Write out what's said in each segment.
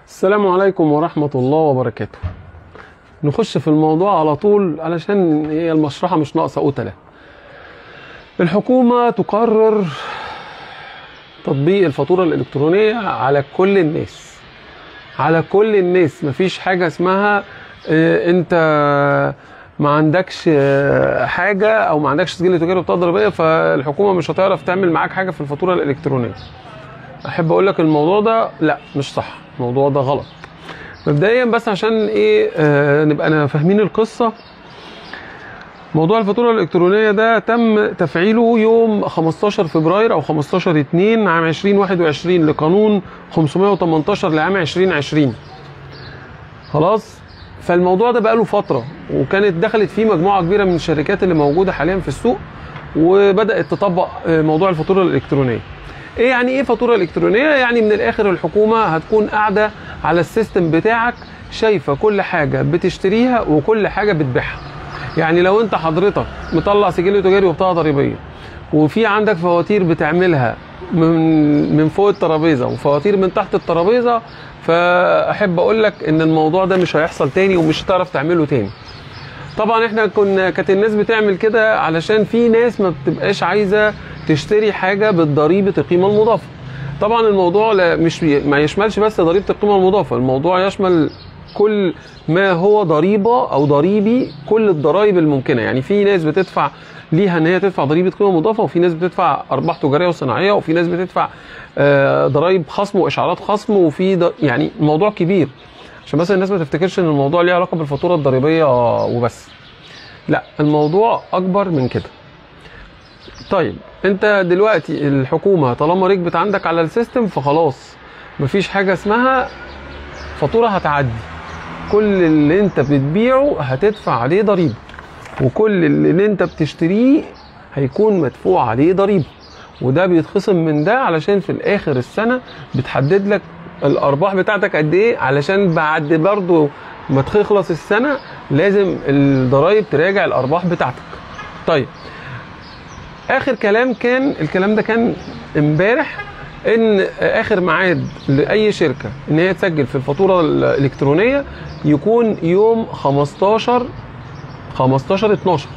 السلام عليكم ورحمة الله وبركاته. نخش في الموضوع على طول علشان هي المشرحة مش ناقصة قتلة. الحكومة تقرر تطبيق الفاتورة الإلكترونية على كل الناس، على كل الناس. مفيش حاجة اسمها انت ما عندكش حاجة او ما عندكش سجل تجاري وبطاقة ضريبية فالحكومة مش هتعرف تعمل معاك حاجة في الفاتورة الإلكترونية. احب اقول لك الموضوع ده لا، مش صح، الموضوع ده غلط مبدئيا. بس عشان ايه نبقى فاهمين القصه. موضوع الفاتوره الالكترونيه ده تم تفعيله يوم 15 فبراير او 15/2 عام 2021 لقانون 518 لعام 2020. خلاص، فالموضوع ده بقاله فتره وكانت دخلت فيه مجموعه كبيره من الشركات اللي موجوده حاليا في السوق وبدات تطبق موضوع الفاتوره الالكترونيه. ايه يعني ايه فاتوره الكترونيه؟ يعني من الاخر الحكومه هتكون قاعده على السيستم بتاعك شايفه كل حاجه بتشتريها وكل حاجه بتبيعها. يعني لو انت حضرتك مطلع سجل تجاري وبطاقه ضريبيه وفي عندك فواتير بتعملها من فوق الترابيزه وفواتير من تحت الترابيزه، فاحب اقول لك ان الموضوع ده مش هيحصل تاني ومش هتعرف تعمله تاني. طبعا احنا كانت الناس بتعمل كده علشان في ناس ما بتبقاش عايزه تشتري حاجه بضريبه القيمه المضافه. طبعا الموضوع ما يشملش بس ضريبه القيمه المضافه، الموضوع يشمل كل ما هو ضريبه او ضريبي، كل الضرائب الممكنه. يعني في ناس بتدفع ليها ان هي تدفع ضريبه قيمه مضافه، وفي ناس بتدفع ارباح تجاريه وصناعيه، وفي ناس بتدفع ضرائب خصم واشعارات خصم، وفي يعني الموضوع كبير عشان بس الناس ما تفتكرش ان الموضوع ليه علاقه بالفاتوره الضريبيه وبس. لا، الموضوع اكبر من كده. طيب انت دلوقتي الحكومه طالما ركبت عندك على السيستم فخلاص مفيش حاجه اسمها فاتوره هتعدي. كل اللي انت بتبيعه هتدفع عليه ضريبه، وكل اللي انت بتشتريه هيكون مدفوع عليه ضريبه، وده بيتخصم من ده علشان في الاخر السنه بتحدد لك الارباح بتاعتك قد ايه، علشان بعد برضو ما تخلص السنه لازم الضرايب تراجع الارباح بتاعتك. طيب اخر كلام الكلام ده كان امبارح، ان اخر ميعاد لاي شركه ان هي تسجل في الفاتوره الالكترونيه يكون يوم 15/12.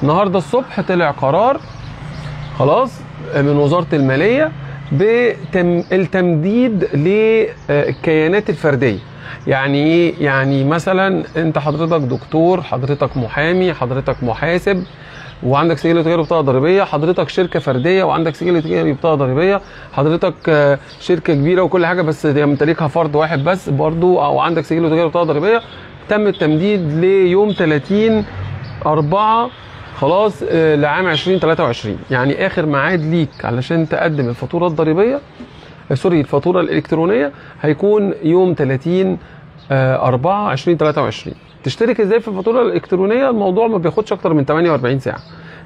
النهارده الصبح طلع قرار خلاص من وزاره الماليه بالتمديد للكيانات الفرديه. يعني ايه؟ يعني مثلا انت حضرتك دكتور، حضرتك محامي، حضرتك محاسب وعندك سجل تجاري وبطاقه ضريبيه، حضرتك شركه فرديه وعندك سجل تجاري وبطاقه ضريبيه، حضرتك شركه كبيره وكل حاجه بس يمتلكها فرد واحد بس برضو، او عندك سجل تجاري وبطاقه ضريبيه، تم التمديد ليوم 30/4 خلاص لعام 2023. يعني اخر ميعاد ليك علشان تقدم الفاتوره الضريبيه الفاتوره الالكترونيه هيكون يوم 30/4/2023. تشترك ازاي في الفاتوره الالكترونيه؟ الموضوع ما بياخدش اكتر من 48 ساعه.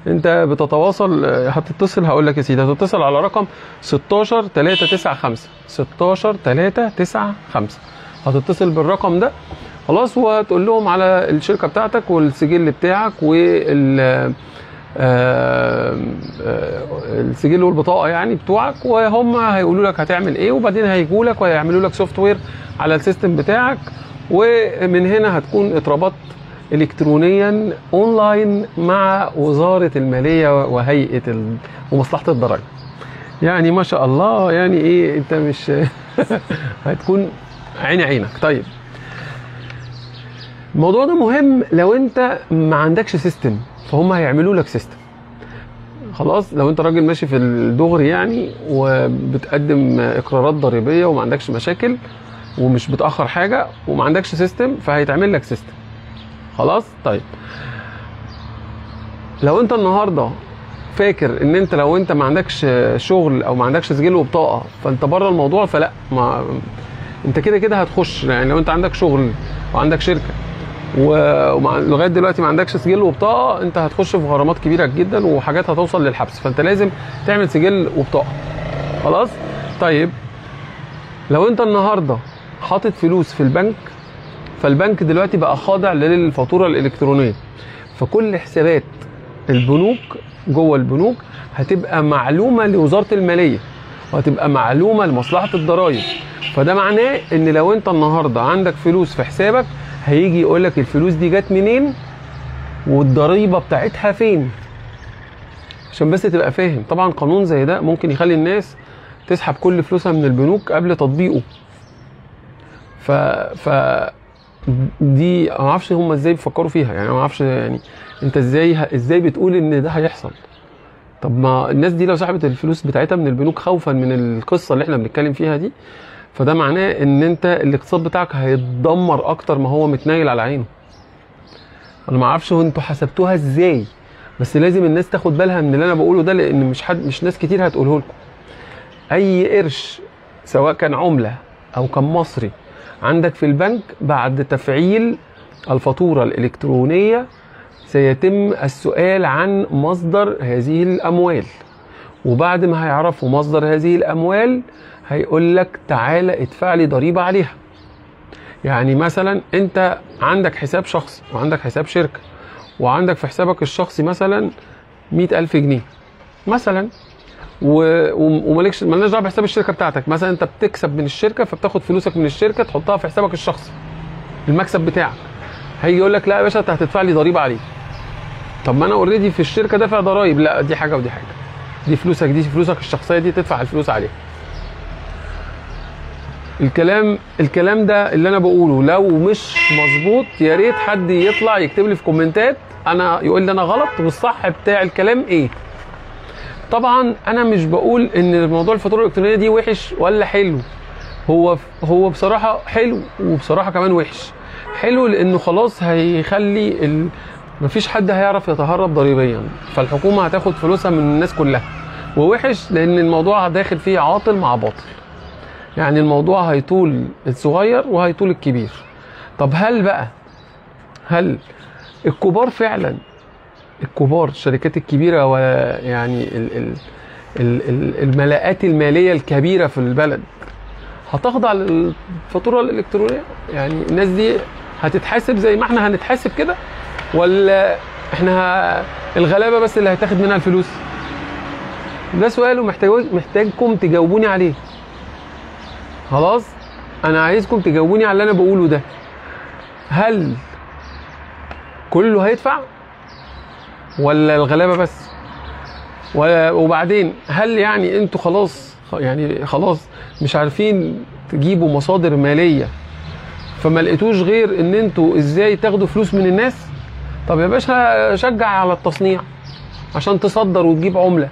انت بتتواصل، هتتصل، هقول لك يا سيدي، هتتصل على رقم 16395 16395. هتتصل بالرقم ده خلاص وهتقول لهم على الشركه بتاعتك والسجل بتاعك السجل والبطاقه يعني بتوعك، وهم هيقولوا لك هتعمل ايه، وبعدين هيجوا لك وهيعملوا لك سوفت وير على السيستم بتاعك، ومن هنا هتكون اتربطت الكترونيا اونلاين مع وزاره الماليه وهيئه ومصلحه الضرائب. يعني ما شاء الله، يعني ايه، انت مش هتكون عينك. طيب الموضوع ده مهم لو انت ما عندكش سيستم، فهم هيعملوا لك سيستم خلاص. لو انت راجل ماشي في الدغري يعني وبتقدم اقرارات ضريبيه وما عندكش مشاكل ومش بتاخر حاجه وما عندكش سيستم، فهيتعمل لك سيستم خلاص. طيب لو انت النهارده فاكر ان انت لو انت ما عندكش شغل او ما عندكش سجل وبطاقه فانت بره الموضوع، فلا، ما انت كده كده هتخش. يعني لو انت عندك شغل وعندك شركه ولغايه دلوقتي ما عندكش سجل وبطاقه، انت هتخش في غرامات كبيره جدا وحاجات هتوصل للحبس، فانت لازم تعمل سجل وبطاقه خلاص. طيب لو انت النهارده حاطط فلوس في البنك، فالبنك دلوقتي بقى خاضع للفاتوره الالكترونيه، فكل حسابات البنوك جوه البنوك هتبقى معلومه لوزاره الماليه وهتبقى معلومه لمصلحه الضرائب، فده معناه ان لو انت النهارده عندك فلوس في حسابك، هيجي يقول لك الفلوس دي جت منين والضريبه بتاعتها فين، عشان بس تبقى فاهم. طبعا قانون زي ده ممكن يخلي الناس تسحب كل فلوسها من البنوك قبل تطبيقه. ف دي ما اعرفش هم ازاي بيفكروا فيها، يعني ما اعرفش يعني انت ازاي بتقول ان ده هيحصل. طب ما الناس دي لو سحبت الفلوس بتاعتها من البنوك خوفا من القصه اللي احنا بنتكلم فيها دي، فده معناه ان انت الاقتصاد بتاعك هيتدمر اكتر ما هو متنيل على عينه. انا ما اعرفش انتوا حسبتوها ازاي، بس لازم الناس تاخد بالها من اللي انا بقوله ده، لان مش ناس كتير هتقوله لكم. اي قرش سواء كان عمله او كان مصري عندك في البنك، بعد تفعيل الفاتوره الالكترونيه سيتم السؤال عن مصدر هذه الاموال، وبعد ما هيعرفوا مصدر هذه الاموال هيقول لك تعالى ادفع لي ضريبه عليها. يعني مثلا انت عندك حساب شخصي وعندك حساب شركه، وعندك في حسابك الشخصي مثلا 100,000 جنيه مثلا، مالناش دعوه بحساب الشركه بتاعتك. مثلا انت بتكسب من الشركه، فبتاخد فلوسك من الشركه تحطها في حسابك الشخصي المكسب بتاعك. هيجي يقول لك لا يا باشا انت هتدفع لي ضريبه عليه. طب ما انا اوريدي في الشركه دافع ضرايب. لا، دي حاجه ودي حاجه، دي فلوسك الشخصيه دي تدفع الفلوس عليها. الكلام ده اللي انا بقوله لو مش مظبوط يا ريت حد يطلع يكتب لي في كومنتات، انا يقول لي انا غلط والصح بتاع الكلام ايه. طبعا انا مش بقول ان موضوع الفاتوره الالكترونيه دي وحش ولا حلو، هو بصراحه حلو، وبصراحه كمان وحش. حلو لانه خلاص هيخلي مفيش حد هيعرف يتهرب ضريبيا، فالحكومه هتاخد فلوسها من الناس كلها. ووحش لان الموضوع داخل فيه عاطل مع باطل، يعني الموضوع هيطول الصغير وهيطول الكبير. طب هل الكبار فعلا الشركات الكبيره ويعني الملاءات الماليه الكبيره في البلد هتخضع للفاتوره الالكترونيه؟ يعني الناس دي هتتحاسب زي ما احنا هنتحاسب كده، ولا احنا الغلابه بس اللي هيتاخد منها الفلوس؟ ده سؤال ومحتاجكم تجاوبوني عليه. خلاص انا عايزكم تجاوبوني على اللي انا بقوله ده. هل كله هيدفع ولا الغلابه بس؟ وبعدين هل يعني انتوا خلاص مش عارفين تجيبوا مصادر ماليه، فما لقيتوش غير ان انتوا ازاي تاخدوا فلوس من الناس؟ طب يا باشا شجع على التصنيع عشان تصدر وتجيب عمله،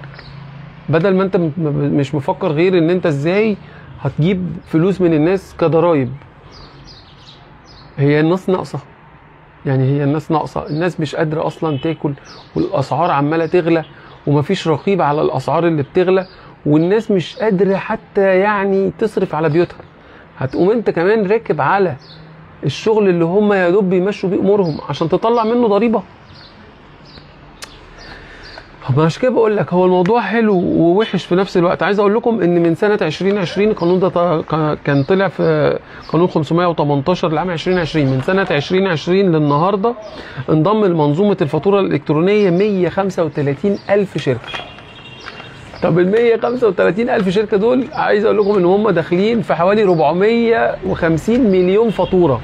بدل ما انت مش مفكر غير ان انت ازاي هتجيب فلوس من الناس كضرايب. هي الناس ناقصه، الناس مش قادره اصلا تاكل، والاسعار عماله تغلى ومفيش رقيب على الاسعار اللي بتغلى، والناس مش قادره حتى يعني تصرف على بيوتها. هتقوم انت كمان راكب على الشغل اللي هم يا دوب بيمشوا بيه امورهم عشان تطلع منه ضريبه. عشان كده بقول لك هو الموضوع حلو ووحش في نفس الوقت. عايز اقول لكم ان من سنه 2020 القانون ده كان طلع في قانون 518 لعام 2020. من سنه 2020 للنهارده انضم لمنظومه الفاتوره الالكترونيه 135,000 شركه. طب ال 135,000 شركه دول عايز اقول لكم ان هم داخلين في حوالي 450 مليون فاتوره،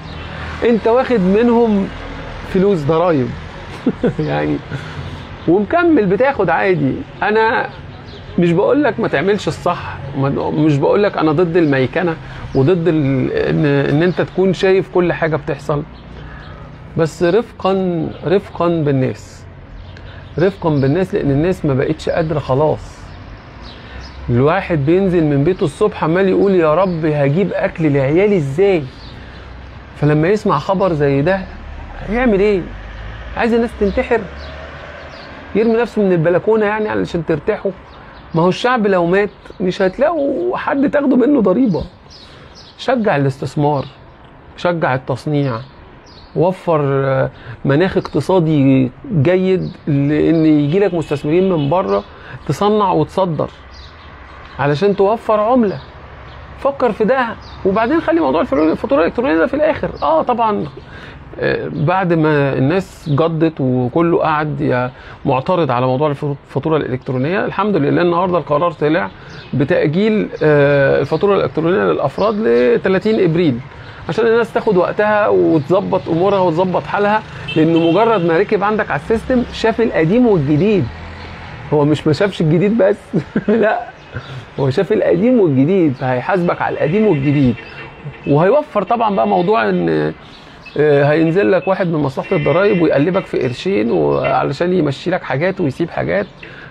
انت واخد منهم فلوس ضرايب يعني ومكمل بتاخد عادي. انا مش بقول لك ما تعملش الصح، مش بقول لك انا ضد الميكنه وضد ان انت تكون شايف كل حاجه بتحصل، بس رفقا بالناس، لان الناس ما بقتش قادره خلاص. الواحد بينزل من بيته الصبح عمال يقول يا رب هجيب اكل لعيالي ازاي، فلما يسمع خبر زي ده هيعمل ايه؟ عايز الناس تنتحر، يرمي نفسه من البلكونه يعني علشان ترتاحوا؟ ما هو الشعب لو مات مش هتلاقوا حد تاخدوا منه ضريبه. شجع الاستثمار، شجع التصنيع، وفر مناخ اقتصادي جيد لان يجي لك مستثمرين من بره تصنع وتصدر علشان توفر عمله. فكر في ده، وبعدين خلي موضوع الفاتوره الالكترونيه ده في الاخر. طبعا بعد ما الناس جدت وكله قعد معترض على موضوع الفاتوره الالكترونيه، الحمد لله النهارده القرار طلع بتاجيل الفاتوره الالكترونيه للافراد ل 30 ابريل عشان الناس تاخد وقتها وتظبط امورها وتظبط حالها، لانه مجرد ما ركب عندك على السيستم شاف القديم والجديد. هو مش ما شافش الجديد بس لا، هو شاف القديم والجديد، فهيحاسبك على القديم والجديد. وهيوفر طبعا بقى موضوع ان هينزل لك واحد من مصلحه الضرايب ويقلبك في قرشين وعلشان يمشي لك حاجات ويسيب حاجات.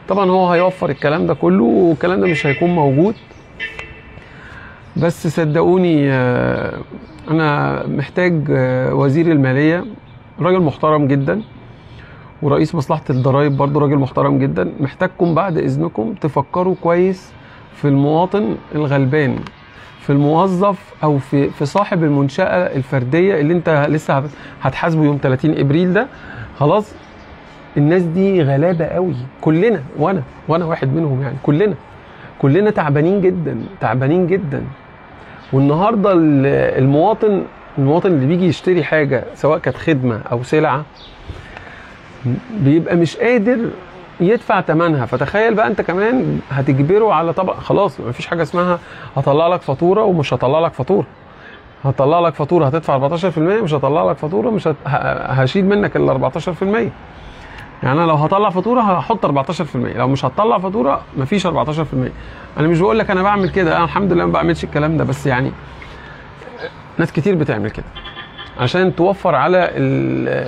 طبعا هو هيوفر الكلام ده كله، والكلام ده مش هيكون موجود. بس صدقوني انا محتاج وزير الماليه راجل محترم جدا، ورئيس مصلحه الضرايب برضو راجل محترم جدا. محتاجكم بعد اذنكم تفكروا كويس في المواطن الغلبان، في الموظف او في صاحب المنشاه الفرديه اللي انت لسه هتحاسبه يوم 30 ابريل ده. خلاص الناس دي غلابه قوي، كلنا وانا واحد منهم، يعني كلنا تعبانين جدا تعبانين جدا. والنهارده المواطن اللي بيجي يشتري حاجه سواء كانت خدمه او سلعه بيبقى مش قادر يدفع ثمنها. فتخيل بقى انت كمان هتجبره على طبق. خلاص مفيش حاجه اسمها هطلع لك فاتوره ومش هطلع لك فاتوره. هطلع لك فاتوره هتدفع 14%، مش هطلع لك فاتوره مش هشيل منك ال 14%. يعني انا لو هطلع فاتوره هحط 14%، لو مش هطلع فاتوره مفيش 14%. انا مش بقول لك انا بعمل كده، انا الحمد لله ما بعملش الكلام ده، بس يعني ناس كتير بتعمل كده عشان توفر على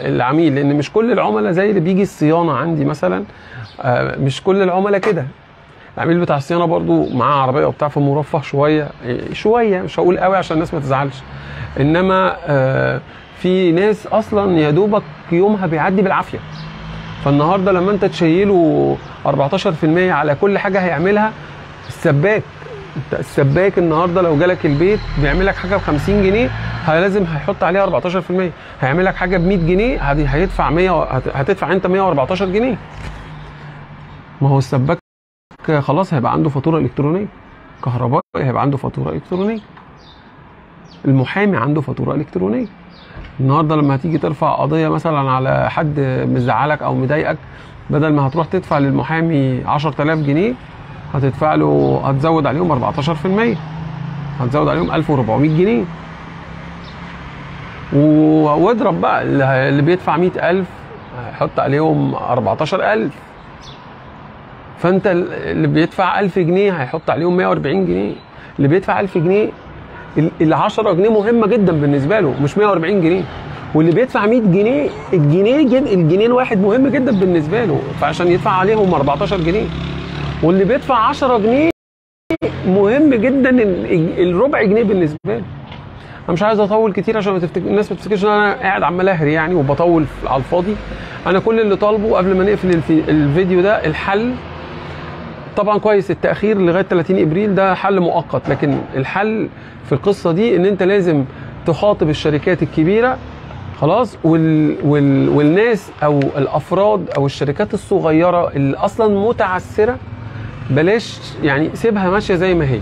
العميل، لان مش كل العملاء زي اللي بيجي الصيانه عندي مثلا. مش كل العملاء كده. العميل بتاع الصيانه برضو معاه عربيه وبتاع، فمرفه شويه، مش هقول قوي عشان الناس ما تزعلش، انما في ناس اصلا يا دوبك يومها بيعدي بالعافيه. فالنهارده لما انت تشيله 14% على كل حاجه هيعملها، السباك النهارده لو جالك البيت بيعمل لك حاجه ب 50 جنيه لازم هيحط عليها 14%. هيعمل لك حاجه ب 100 جنيه هيدفع 100، هتدفع انت 114 جنيه. ما هو السباك خلاص هيبقى عنده فاتوره الكترونيه، كهربائي هيبقى عنده فاتوره الكترونيه، المحامي عنده فاتوره الكترونيه. النهارده لما هتيجي ترفع قضيه مثلا على حد مزعلك او مضايقك، بدل ما هتروح تدفع للمحامي 10000 جنيه هتدفع له، هتزود عليهم 14%، هتزود عليهم 1400 جنيه. واضرب بقى اللي بيدفع 100000 هيحط عليهم 14000. فانت اللي بيدفع 1000 جنيه هيحط عليهم 140 جنيه. اللي بيدفع 1000 جنيه ال 10 جنيه مهمه جدا بالنسبه له، مش 140 جنيه. واللي بيدفع 100 جنيه الجنيه الواحد مهم جدا بالنسبه له، فعشان يدفع عليهم 14 جنيه. واللي بيدفع 10 جنيه مهم جدا الربع جنيه بالنسبه له. انا مش عايز اطول كتير عشان الناس ما تفتكرش ان انا قاعد عمال اهري يعني وبطول على الفاضي. انا كل اللي طالبه قبل ما نقفل الفيديو ده الحل. طبعا كويس التاخير لغايه 30 ابريل ده حل مؤقت، لكن الحل في القصه دي ان انت لازم تخاطب الشركات الكبيره خلاص، والناس او الافراد او الشركات الصغيره اللي اصلا متعثره بلاش، يعني سيبها ماشيه زي ما هي.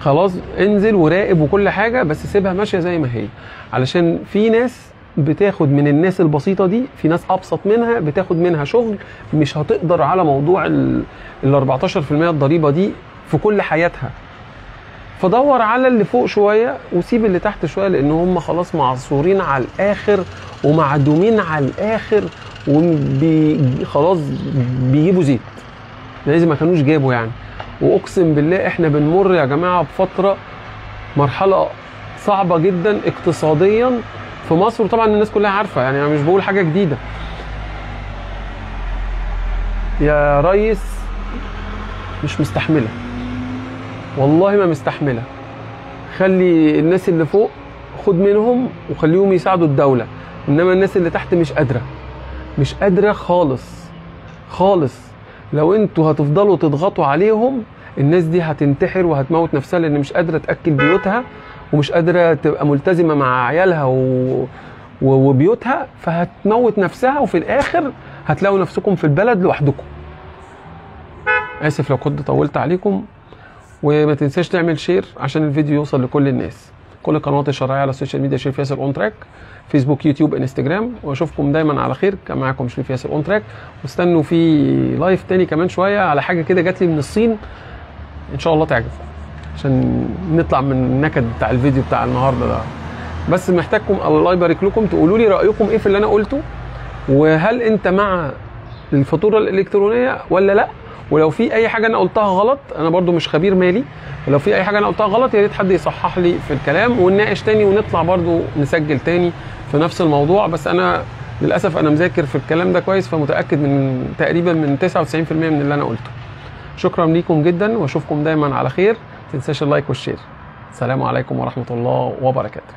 خلاص انزل وراقب وكل حاجه، بس سيبها ماشيه زي ما هي، علشان في ناس بتاخد من الناس البسيطه دي، في ناس ابسط منها بتاخد منها شغل مش هتقدر على موضوع ال 14% الضريبه دي في كل حياتها. فدور على اللي فوق شويه وسيب اللي تحت شويه، لان هم خلاص معصورين على الاخر ومعدومين على الاخر، خلاص بيجيبوا زيت لازم ما كانوش جابوا يعني. واقسم بالله احنا بنمر يا جماعه بفتره، مرحله صعبه جدا اقتصاديا في مصر، وطبعا الناس كلها عارفه، يعني انا مش بقول حاجه جديده. يا ريس مش مستحمله، والله ما مستحمله. خلي الناس اللي فوق خد منهم وخليهم يساعدوا الدوله، انما الناس اللي تحت مش قادره خالص. لو انتوا هتفضلوا تضغطوا عليهم الناس دي هتنتحر وهتموت نفسها، لان مش قادره تاكل بيوتها ومش قادره تبقى ملتزمه مع عيالها وبيوتها، فهتموت نفسها، وفي الاخر هتلاقوا نفسكم في البلد لوحدكم. اسف لو كنت طولت عليكم، وما تنساش تعمل شير عشان الفيديو يوصل لكل الناس. كل القنوات الشرعيه على السوشيال ميديا شريف ياسر اون تراك، فيسبوك، يوتيوب، انستجرام. واشوفكم دايما على خير. كان معاكم شريف ياسر اون تراك، واستنوا في لايف تاني كمان شويه على حاجه كده جات لي من الصين ان شاء الله تعجبكم، عشان نطلع من النكد بتاع الفيديو بتاع النهارده ده. بس محتاجكم الله يبارك لكم تقولوا لي رايكم ايه في اللي انا قلته، وهل انت مع الفاتوره الالكترونيه ولا لا؟ ولو في اي حاجه انا قلتها غلط، انا برضو مش خبير مالي، ولو في اي حاجه انا قلتها غلط يا ريت حد يصحح لي في الكلام ونناقش تاني ونطلع برضو نسجل تاني في نفس الموضوع. بس انا للاسف انا مذاكر في الكلام ده كويس، فمتاكد من تقريبا من 99% من اللي انا قلته. شكرا ليكم جدا واشوفكم دايما على خير. ما تنساش اللايك والشير. السلام عليكم ورحمه الله وبركاته.